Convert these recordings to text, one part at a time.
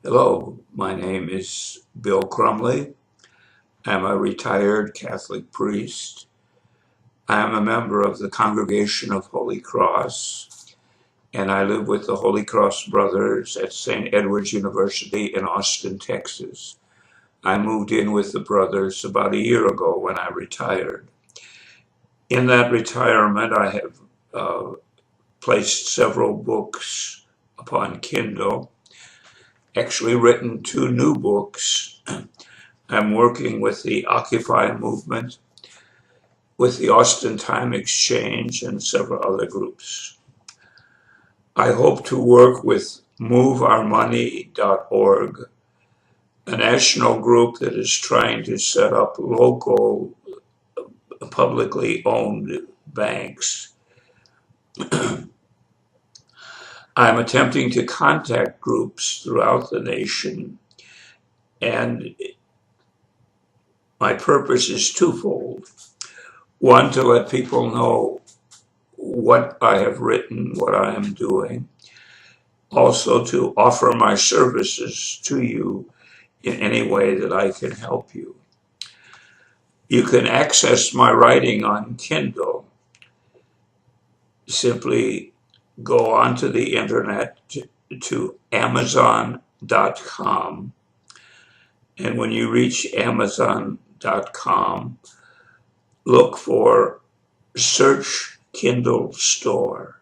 Hello, my name is Bill Crumley. I'm a retired Catholic priest. I am a member of the Congregation of Holy Cross, and I live with the Holy Cross Brothers at St. Edward's University in Austin, Texas. I moved in with the brothers about a year ago when I retired. In that retirement, I have placed several books upon Kindle, actually written 2 new books. I'm working with the Occupy movement, with the Austin Time Exchange, and several other groups. I hope to work with moveourmoney.org, a national group that is trying to set up local publicly owned banks. I'm attempting to contact groups throughout the nation, and my purpose is twofold. One, to let people know what I have written, what I am doing. Also to offer my services to you in any way that I can help you. You can access my writing on Kindle. Simply go onto the internet to Amazon.com, and when you reach Amazon.com, look for Search Kindle Store.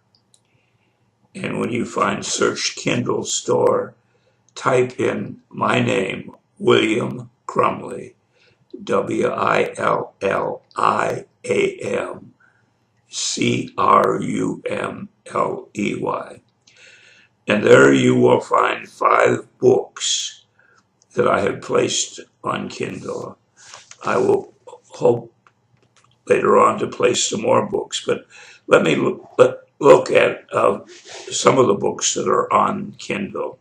And when you find Search Kindle Store, type in my name, William Crumley, WILLIAMCRUMLEY. And there you will find 5 books that I have placed on Kindle. I will hope later on to place some more books, but let me look at some of the books that are on Kindle.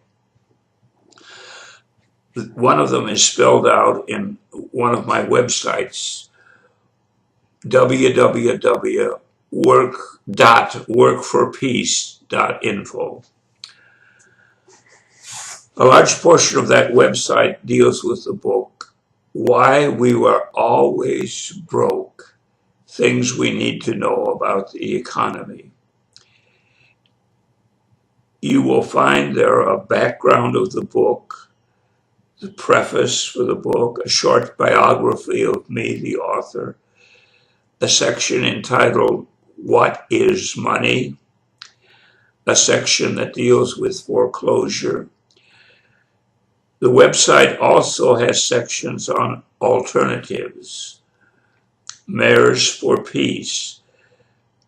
One of them is spelled out in one of my websites, www.workforpeace.info. A large portion of that website deals with the book, Why We Were Always Broke, Things We Need to Know About the Economy. You will find there a background of the book, the preface for the book, a short biography of me, the author, a section entitled, What is Money? A section that deals with foreclosure. The website also has sections on alternatives, Mayors for Peace,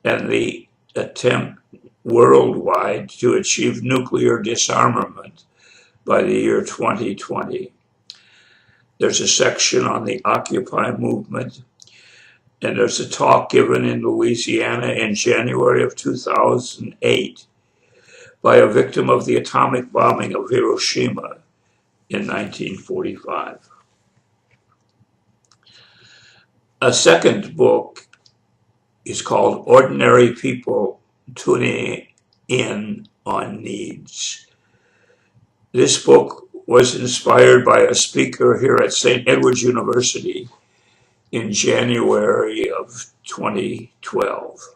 and the attempt worldwide to achieve nuclear disarmament by the year 2020. There's a section on the Occupy movement, and there's a talk given in Louisiana in January of 2008 by a victim of the atomic bombing of Hiroshima in 1945. A second book is called Ordinary People Tuning In on Needs. This book was inspired by a speaker here at St. Edward's University in January of 2012.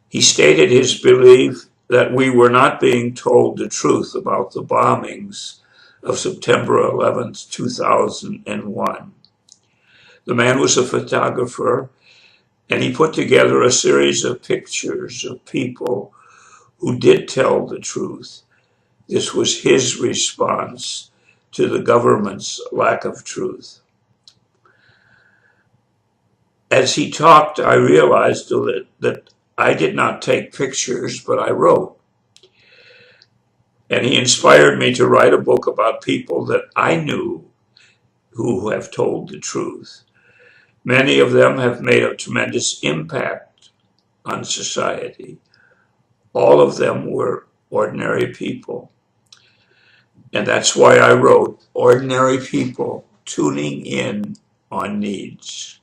He stated his belief that we were not being told the truth about the bombings of September 11th, 2001. The man was a photographer, and he put together a series of pictures of people who did tell the truth. This was his response to the government's lack of truth. As he talked, I realized that I did not take pictures, but I wrote. And he inspired me to write a book about people that I knew who have told the truth. Many of them have made a tremendous impact on society. All of them were ordinary people. And that's why I wrote Ordinary People Tuning In on Needs.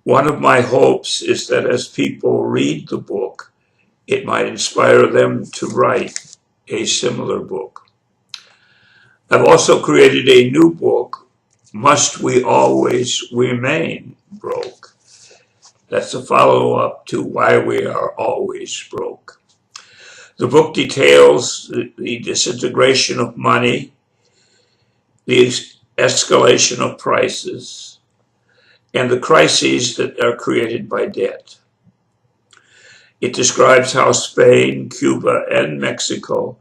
One of my hopes is that as people read the book, it might inspire them to write a similar book. I've also created a new book, Must We Always Remain Broke? That's a follow-up to Why We Are Always Broke. The book details the disintegration of money, the escalation of prices, and the crises that are created by debt. It describes how Spain, Cuba, and Mexico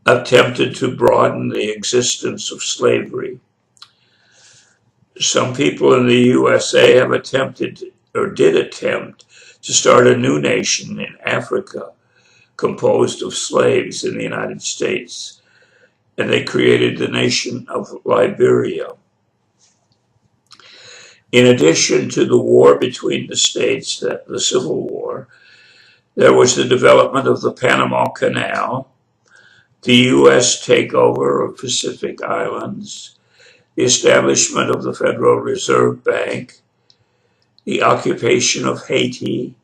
attempted to broaden the existence of slavery. Some people in the USA have attempted, or did attempt, to start a new nation in Africa composed of slaves in the United States, and they created the nation of Liberia. In addition to the war between the states, the Civil War, there was the development of the Panama Canal, the U.S. takeover of Pacific Islands, the establishment of the Federal Reserve Bank, the occupation of Haiti,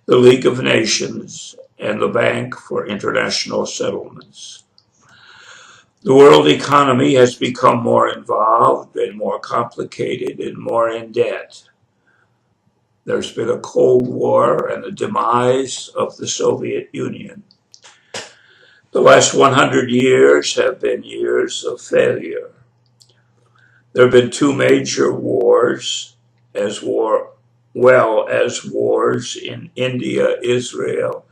the League of Nations, and the Bank for International Settlements. The world economy has become more involved and more complicated and more in debt. There's been a Cold War and the demise of the Soviet Union. The last 100 years have been years of failure. There have been two major wars, as well as wars in India, Israel,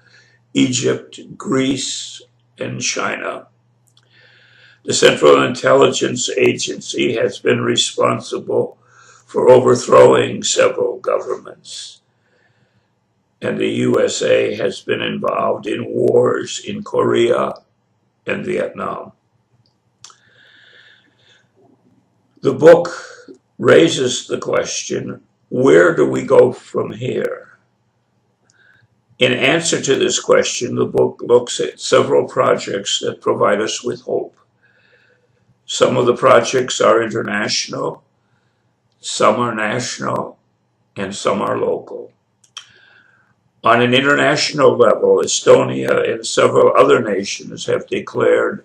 Egypt, Greece, and China. The Central Intelligence Agency has been responsible for overthrowing several governments, and the USA has been involved in wars in Korea and Vietnam. The book raises the question, where do we go from here? In answer to this question, the book looks at several projects that provide us with hope. Some of the projects are international, some are national, and some are local. On an international level, Estonia and several other nations have declared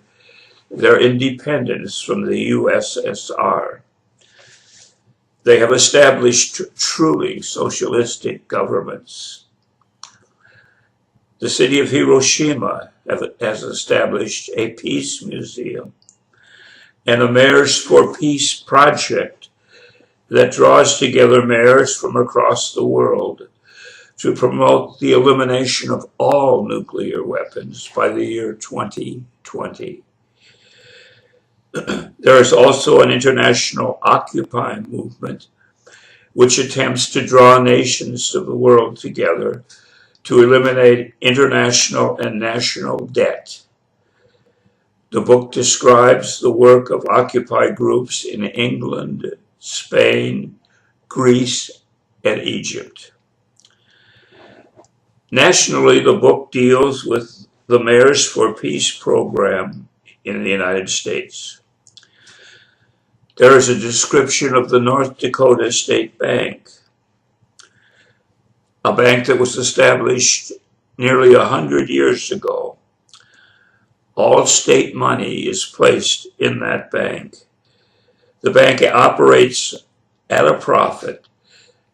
their independence from the USSR. They have established truly socialistic governments. The city of Hiroshima has established a peace museum and a Mayors for Peace project that draws together mayors from across the world to promote the elimination of all nuclear weapons by the year 2020. There is also an international Occupy movement, which attempts to draw nations of the world together to eliminate international and national debt. The book describes the work of Occupy groups in England, Spain, Greece, and Egypt. Nationally, the book deals with the Mayors for Peace program in the United States. There is a description of the North Dakota State Bank, a bank that was established nearly 100 years ago. All state money is placed in that bank. The bank operates at a profit,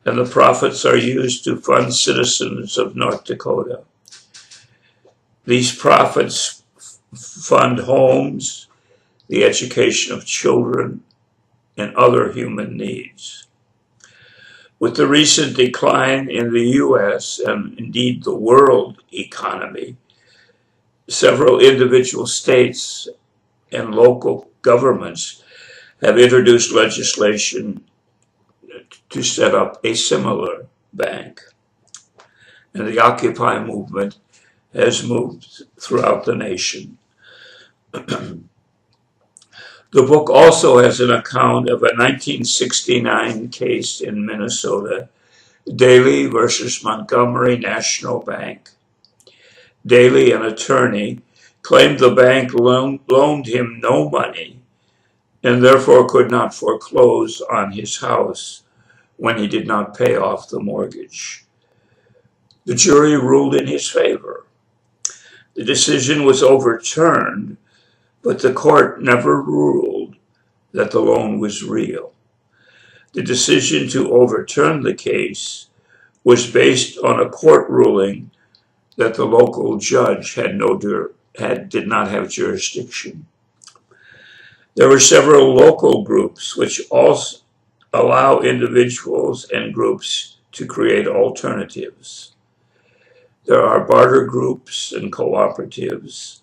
and the profits are used to fund citizens of North Dakota. These profits fund homes, the education of children, and other human needs. With the recent decline in the U.S. and indeed the world economy, several individual states and local governments have introduced legislation to set up a similar bank. And the Occupy movement has moved throughout the nation. The book also has an account of a 1969 case in Minnesota, Daly versus Montgomery National Bank. Daly, an attorney, claimed the bank loaned him no money and therefore could not foreclose on his house when he did not pay off the mortgage. The jury ruled in his favor. The decision was overturned, but the court never ruled that the loan was real. The decision to overturn the case was based on a court ruling that the local judge did not have jurisdiction. There were several local groups which also allow individuals and groups to create alternatives. There are barter groups and cooperatives.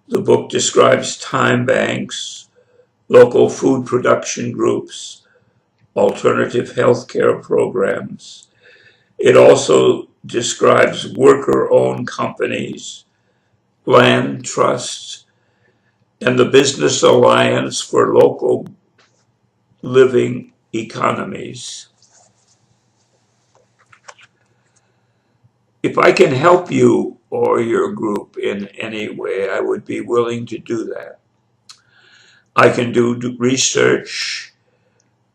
The book describes time banks, local food production groups, alternative healthcare programs. It also describes worker-owned companies, land trusts, and the Business Alliance for Local Living Economies. If I can help you or your group in any way, I would be willing to do that. I can do research,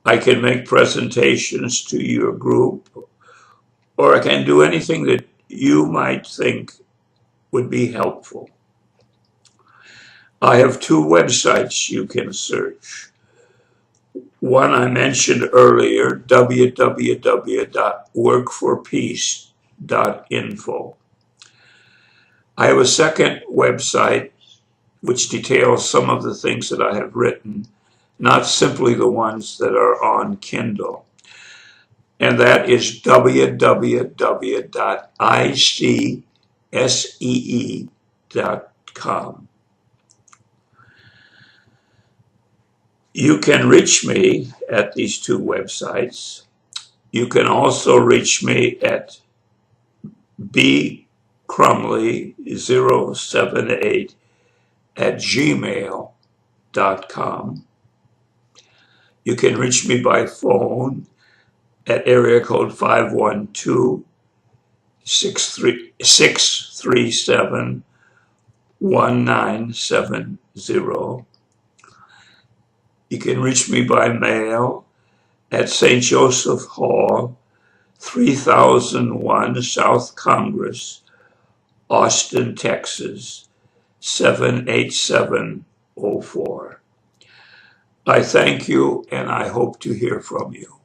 I can make presentations to your group, or I can do anything that you might think would be helpful. I have two websites you can search. One I mentioned earlier, www.workforpeace.info. I have a second website which details some of the things that I have written, not simply the ones that are on Kindle. And that is www.icsee.com. You can reach me at these two websites. You can also reach me at bcrumley078@gmail.com. You can reach me by phone at area code 512-637-1970. You can reach me by mail at St. Joseph Hall, 3001 South Congress, Austin, Texas, 78704. I thank you, and I hope to hear from you.